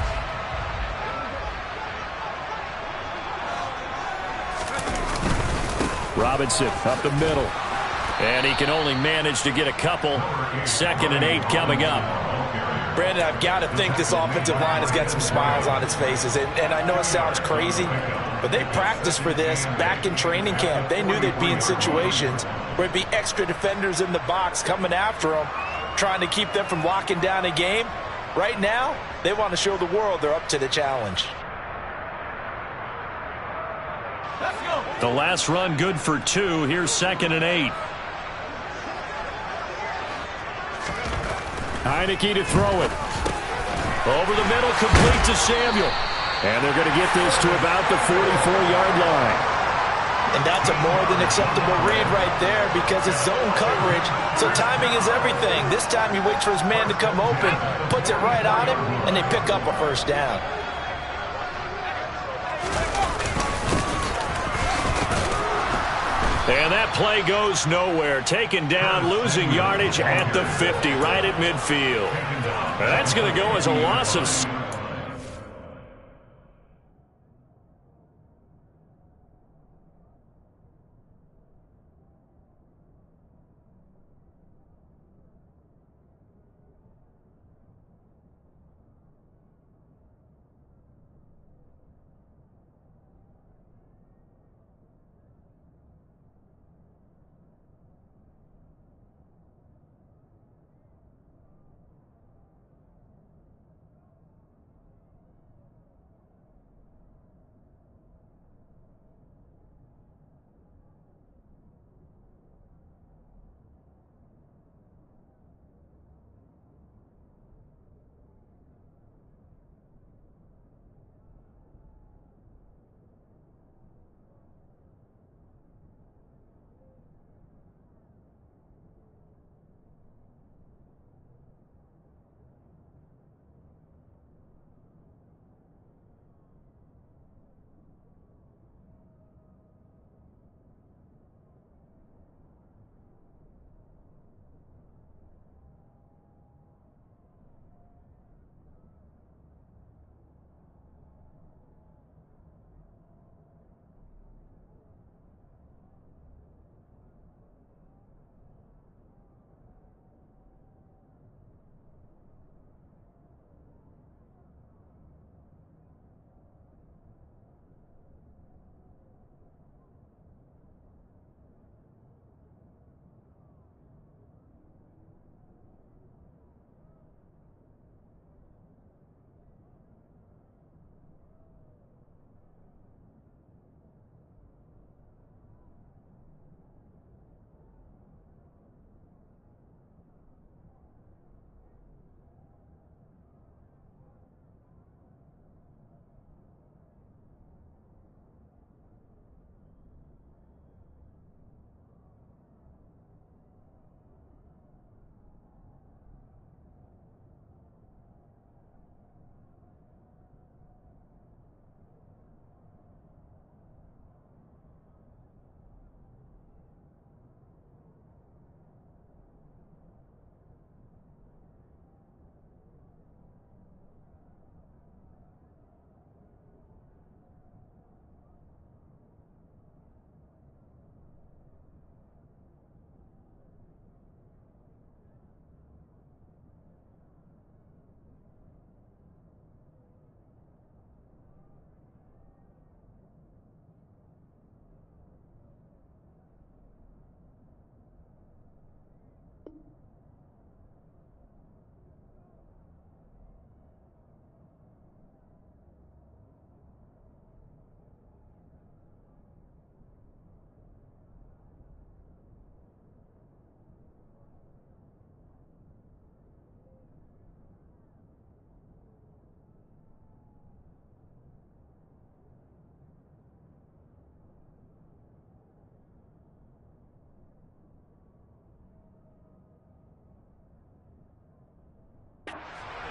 Speaker 2: Robinson up the middle.
Speaker 1: And he can only manage to get a couple. 2nd and 8 coming up.
Speaker 3: Brandon, I've got to think this offensive line has got some smiles on its faces. And I know it sounds crazy, but they practiced for this back in training camp. They knew they'd be in situations where it'd be extra defenders in the box coming after them, trying to keep them from locking down a game. Right now, they want to show the world they're up to the challenge.
Speaker 1: The last run good for 2. Here's 2nd and 8.
Speaker 2: Heineke to throw it.
Speaker 1: Over the middle, complete to Samuel.
Speaker 2: And they're going to get this to about the 44-yard line.
Speaker 3: And that's a more than acceptable read right there because it's zone coverage, so timing is everything. This time he waits for his man to come open, puts it right on him, and they pick up a 1st down.
Speaker 1: And that play goes nowhere. Taken down, losing yardage at the 50, right at midfield. That's going to go as a loss of...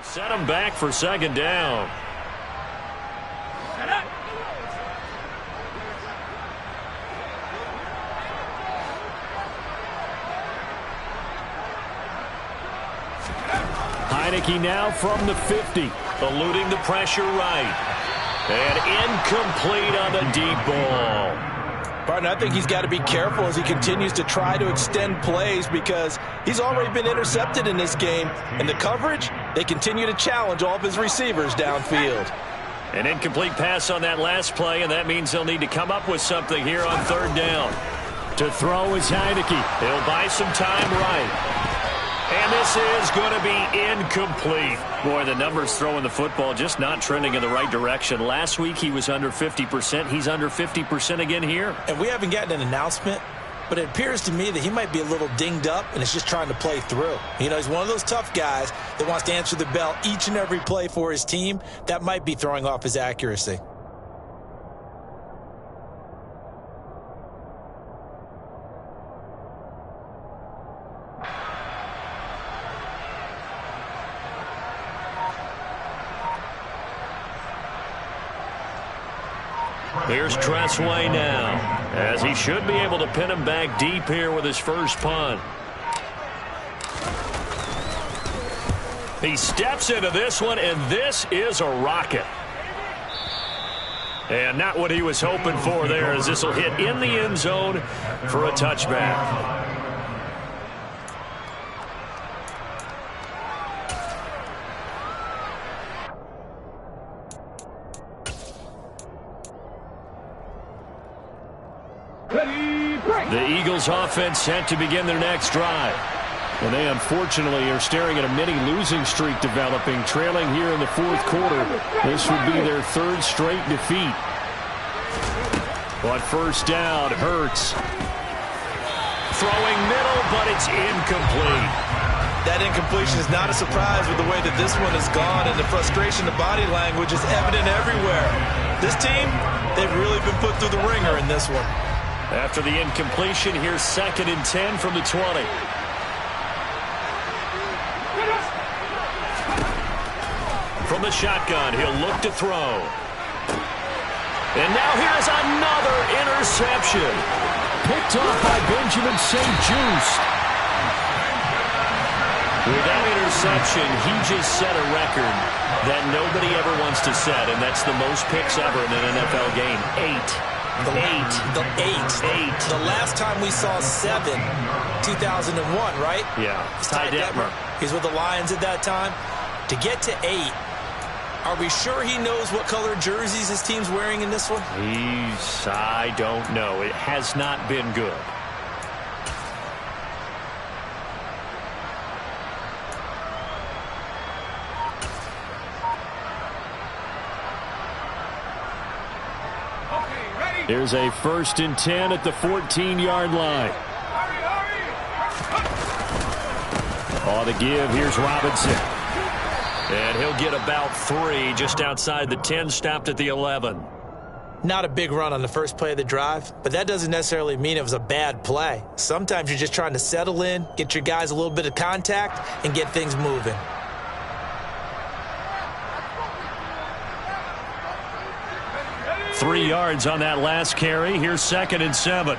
Speaker 1: Set him back for second down. Heineke now from the 50. Eluding the pressure right. And incomplete on the deep ball.
Speaker 3: Partner, I think he's got to be careful as he continues to try to extend plays because he's already been intercepted in this game. And the coverage, they continue to challenge all of his receivers downfield.
Speaker 1: An incomplete pass on that last play, and that means they'll need to come up with something here on third down.
Speaker 2: To throw is Heineke.
Speaker 1: He'll buy some time right. And this is going to be incomplete. Boy, the numbers throwing the football just not trending in the right direction. Last week he was under 50%. He's under 50% again here.
Speaker 3: And we haven't gotten an announcement, but it appears to me that he might be a little dinged up and is just trying to play through. You know, he's one of those tough guys that wants to answer the bell each and every play for his team. That might be throwing off his accuracy.
Speaker 1: Here's Tressway now, as he should be able to pin him back deep here with his first punt. He steps into this one, and this is a rocket. And not what he was hoping for there, as this will hit in the end zone for a touchback. The Eagles offense set to begin their next drive.
Speaker 2: And they unfortunately are staring at a mini losing streak developing, trailing here in the fourth quarter. This would be their third straight defeat. On first down, Hurts.
Speaker 1: Throwing middle, but it's incomplete.
Speaker 3: That incompletion is not a surprise with the way that this one has gone, and the frustration, the body language is evident everywhere. This team, they've really been put through the ringer in this one.
Speaker 1: After the incompletion, here's 2nd and 10 from the 20. From the shotgun, he'll look to throw. And now here's another interception.
Speaker 2: Picked off by Benjamin St-Juste.
Speaker 1: With that interception, he just set a record that nobody ever wants to set, and that's the most picks ever in an NFL game. 8.
Speaker 3: The last time we saw 7, 2001, right?
Speaker 1: Yeah. Ty Detmer.
Speaker 3: He's with the Lions at that time. To get to 8, are we sure he knows what color jerseys his team's wearing in this one?
Speaker 1: I don't know. It has not been good.
Speaker 2: Here's a 1st and 10 at the 14-yard line. On the give, here's Robinson.
Speaker 1: And he'll get about 3 just outside the 10, stopped at the 11.
Speaker 3: Not a big run on the first play of the drive, but that doesn't necessarily mean it was a bad play. Sometimes you're just trying to settle in, get your guys a little bit of contact, and get things moving.
Speaker 1: Three yards on that last carry. Here's 2nd and 7.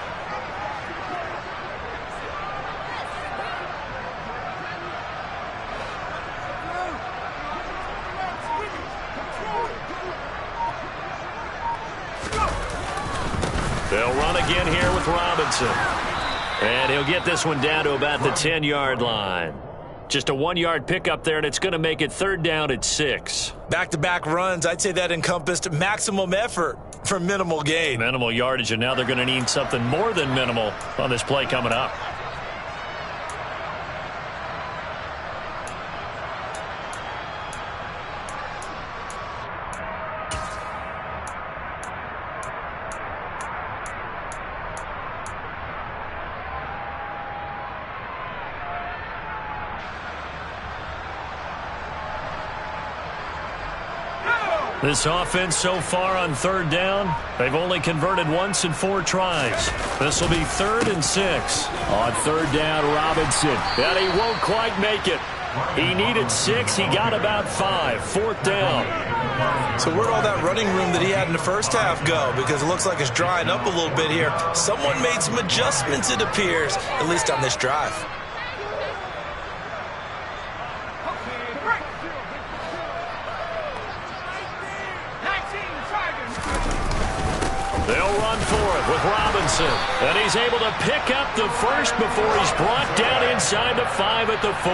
Speaker 1: They'll run again here with Robinson. And he'll get this one down to about the 10-yard line. Just a 1-yard pickup there, and it's going to make it 3rd down at 6.
Speaker 3: Back-to-back runs, I'd say that encompassed maximum effort for minimal gain.
Speaker 1: Minimal yardage, and now they're going to need something more than minimal on this play coming up. This offense so far on 3rd down, they've only converted once in 4 tries. This will be 3rd and 6.
Speaker 2: On 3rd down, Robinson.
Speaker 1: And he won't quite make it. He needed 6. He got about 5. 4th down.
Speaker 3: So where'd all that running room that he had in the first half go? Because it looks like it's drying up a little bit here. Someone made some adjustments, it appears, at least on this drive.
Speaker 1: They'll run for it with Robinson. And he's able to pick up the first before he's brought down inside the 5 at the 4.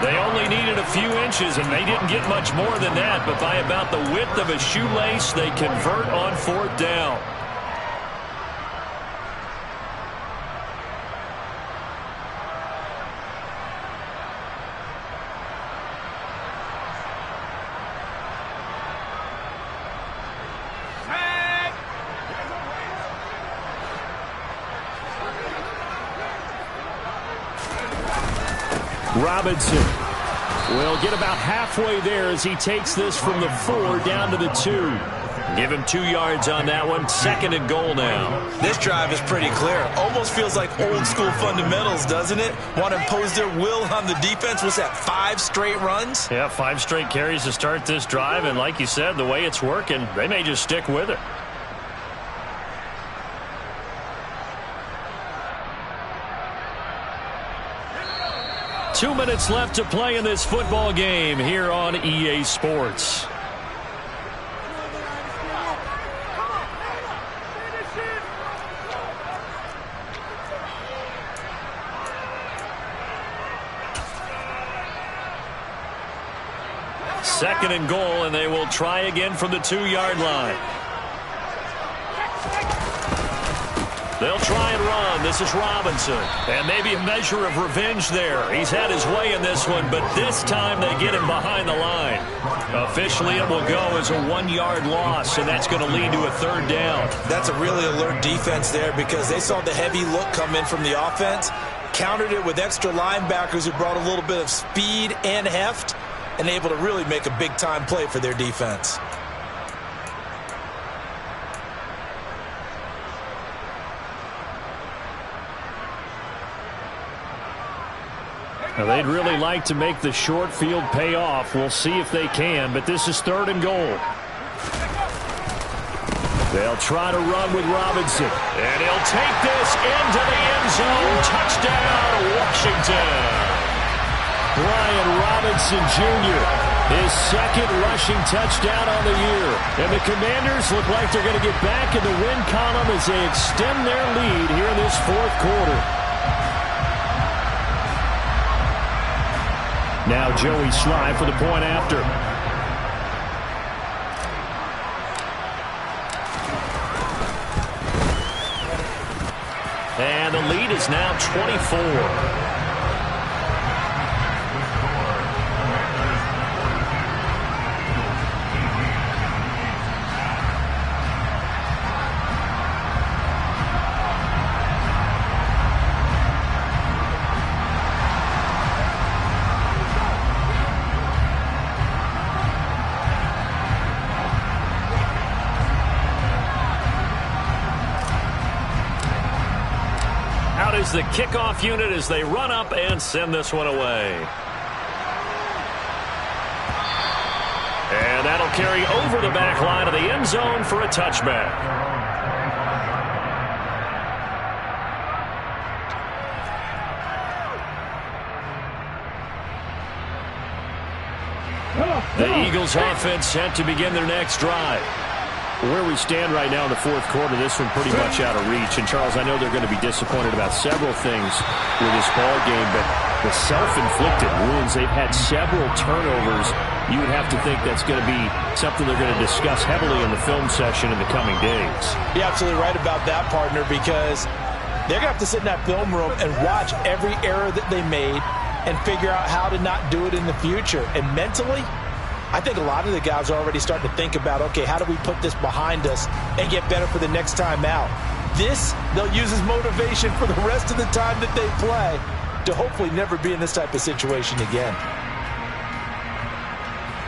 Speaker 1: They only needed a few inches, and they didn't get much more than that. But by about the width of a shoelace, they convert on 4th down. Robinson will get about halfway there as he takes this from the 4 down to the 2. Give him 2 yards on that one. 2nd and goal now.
Speaker 3: This drive is pretty clear. Almost feels like old school fundamentals, doesn't it? Want to impose their will on the defense. What's that, 5 straight runs?
Speaker 1: Yeah, 5 straight carries to start this drive. And like you said, the way it's working, they may just stick with it. Two minutes left to play in this football game here on EA Sports. Second and goal, and they will try again from the 2-yard line. They'll try and run. This is Robinson. And maybe a measure of revenge there. He's had his way in this one, but this time they get him behind the line. Officially, it will go as a 1-yard loss, and that's going to lead to a 3rd down.
Speaker 3: That's a really alert defense there because they saw the heavy look come in from the offense, countered it with extra linebackers who brought a little bit of speed and heft, and able to really make a big-time play for their defense.
Speaker 1: Now, they'd really like to make the short field pay off. We'll see if they can, but this is 3rd and goal. They'll try to run with Robinson. And he'll take this into the end zone. Touchdown, Washington. Brian Robinson Jr., his 2nd rushing touchdown on the year. And the Commanders look like they're going to get back in the win column as they extend their lead here in this 4th quarter. Now Joey Slye for the point after. And the lead is now 24. Is the kickoff unit as they run up and send this one away. And that'll carry over the back line of the end zone for a touchback. The Eagles offense set to begin their next drive. Where we stand right now in the 4th quarter, this one pretty much out of reach. And, Charles, I know they're going to be disappointed about several things with this ball game, but the self-inflicted wounds, they've had several turnovers. You would have to think that's going to be something they're going to discuss heavily in the film session in the coming days.
Speaker 3: You're absolutely right about that, partner, because they're going to have to sit in that film room and watch every error that they made and figure out how to not do it in the future. And mentally, I think a lot of the guys are already starting to think about, okay, how do we put this behind us and get better for the next time out? This, they'll use as motivation for the rest of the time that they play to hopefully never be in this type of situation again.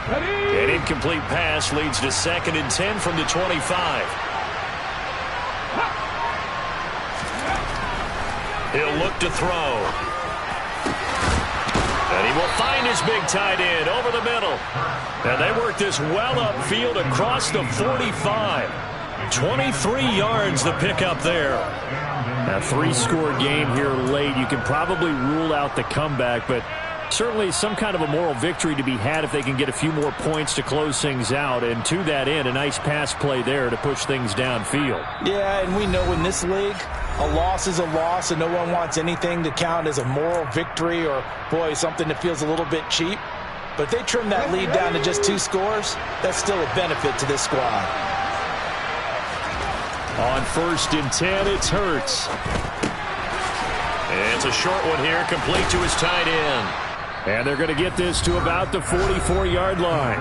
Speaker 1: An incomplete pass leads to 2nd and 10 from the 25. He'll look to throw. And he will find his big tight end over the middle. And they work this well upfield across the 45. 23 yards the pickup there.
Speaker 2: A three-score game here late. You can probably rule out the comeback, but certainly some kind of a moral victory to be had if they can get a few more points to close things out. And to that end, a nice pass play there to push things downfield.
Speaker 3: Yeah, and we know in this league, a loss is a loss, and no one wants anything to count as a moral victory or, boy, something that feels a little bit cheap. But if they trim that lead down to just 2 scores, that's still a benefit to this squad.
Speaker 1: On 1st and 10, it's Hurts. And it's a short one here, complete to his tight end.
Speaker 2: And they're going to get this to about the 44-yard line.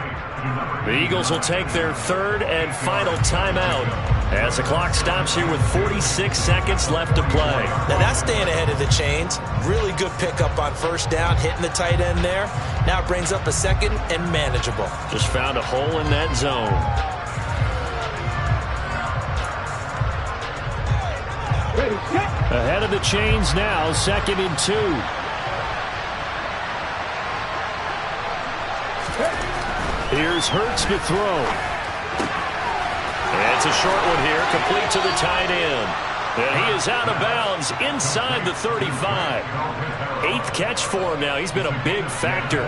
Speaker 1: The Eagles will take their 3rd and final timeout as the clock stops here with 46 seconds left to play.
Speaker 3: Now that's staying ahead of the chains. Really good pickup on 1st down, hitting the tight end there. Now it brings up a 2nd and manageable.
Speaker 1: Just found a hole in that zone.
Speaker 2: Ahead of the chains now, 2nd and 2. Here's Hurts to throw.
Speaker 1: And it's a short one here, complete to the tight end. And he is out of bounds inside the 35. 8th catch for him now. He's been a big factor.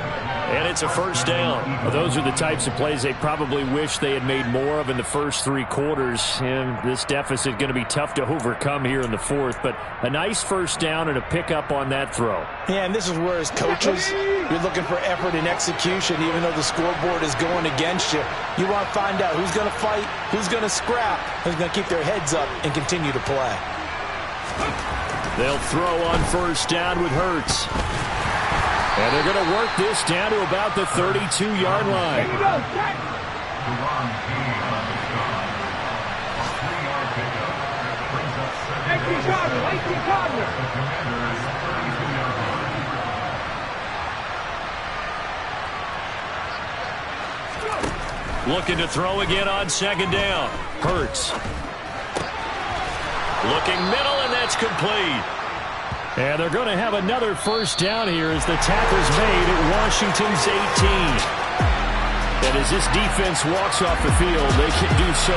Speaker 1: And it's a 1st down.
Speaker 2: Well, those are the types of plays they probably wish they had made more of in the first 3 quarters. And this deficit going to be tough to overcome here in the 4th. But a nice 1st down and a pickup on that throw.
Speaker 3: Yeah, and this is where as coaches, you're looking for effort and execution even though the scoreboard is going against you. You want to find out who's going to fight, who's going to scrap, who's going to keep their heads up and continue to play.
Speaker 2: They'll throw on 1st down with Hurts. And they're going to work this down to about the 32-yard line.
Speaker 1: Looking to throw again on 2nd down.
Speaker 2: Hurts.
Speaker 1: Looking middle, and that's complete.
Speaker 2: And they're going to have another 1st down here as the tackle's made at Washington's 18. And as this defense walks off the field, they can do so